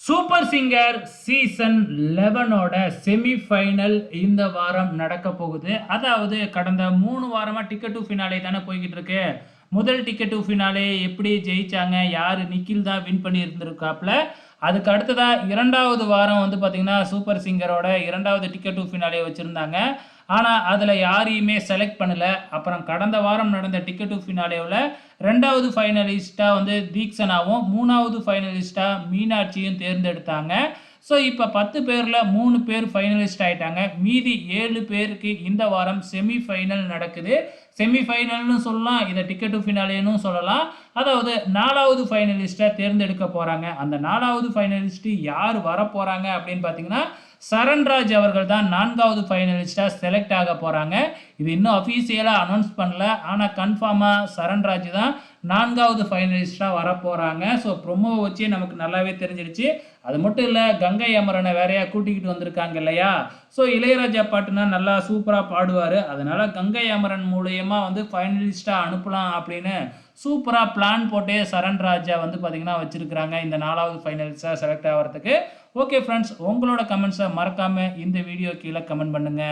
Super singer season 11ஓட semi-final இந்த வாரம் நடக்க போகுது. அதாவது கடந்த 3 வாரமா டிக்கெட் டூ ஃபினாலே தானே போய்க்கிட்டு இருக்கு. முதல் டிக்கெட் டூ ஃபினாலே எப்படி ஜெயிச்சாங்க? யாரு? நிக்கில் தான் வின் பண்ணி இருந்திருக்காப்ல. அதுக்கு அடுத்ததா 2வது வாரம் வந்து பார்த்தீங்கன்னா, சூப்பர் சிங்கரோட 2வது டிக்கெட் டூ ஃபினாலே வச்சிருந்தாங்க. ஆனா, அதுல யாரையுமே செலக்ட் பண்ணல. அப்புறம் கடந்த வாரம் நடந்த டிக்கெட் டூ ஃபினாலேவுல 2வது ஃபைனலிஸ்ட்டா வந்து தீக்ஷனாவும், 3வது ஃபைனலிஸ்ட்டா மீனாட்சியும் தேர்ந்தெடுத்தாங்க. ஸோ, இப்ப 10 பேர்ல 3 பேர் ஃபைனலிஸ்ட் ஆயிட்டாங்க. மீதி 7 பேருக்கு இந்த வாரம் செமி ஃபைனல் நடக்குது. செமி ஃபைனல்னு சொல்லலாம். இத டிக்கெட் டூ ஃபினாலேன்னும் சொல்லலாம். அதாவது 4வது ஃபைனலிஸ்ட்டா தேர்ந்தெடுக்க போறாங்க. அந்த 4வது ஃபைனலிஸ்ட் யார் வரப்போறாங்க அப்படின்னு பார்த்தீங்கன்னா, சரண்ராஜ் அவர்கள் தான் 4வது ஃபைனலிஸ்ட்டா செலக்ட் ஆக போறாங்க. இது இன்னும் அஃபீஷியலா அனௌன்ஸ் பண்ணல. ஆனா கன்ஃபார்மா சரண்ராஜ் தான் 4வது ஃபைனலிஸ்ட்டா வரப்போறாங்க. ஸோ ப்ரோமோவ வச்சே நமக்கு நல்லாவே தெரிஞ்சிருச்சு. அது மட்டும் இல்ல, கங்கை அமரனை வேறயா கூட்டிக்கிட்டு வந்திருக்காங்க இல்லையா? ஸோ இளையராஜா பாட்டுனா நல்லா சூப்பரா பாடுவாரு. அதனால கங்கை அமரன் மூலியமா வந்து ஃபைனலிஸ்ட்டா அனுப்பலாம் அப்படின்னு சூப்பரா பிளான் போட்டே சரண்ராஜா வந்து பார்த்தீங்கன்னா வச்சிருக்கிறாங்க. இந்த 4வது ஃபைனலிஸ்ட்டா செலக்ட் ஆவறதுக்கு. ஓகே ஃபிரெண்ட்ஸ், உங்களோட கமெண்ட்ஸ மறக்காம இந்த வீடியோ கீழ கமெண்ட் பண்ணுங்க.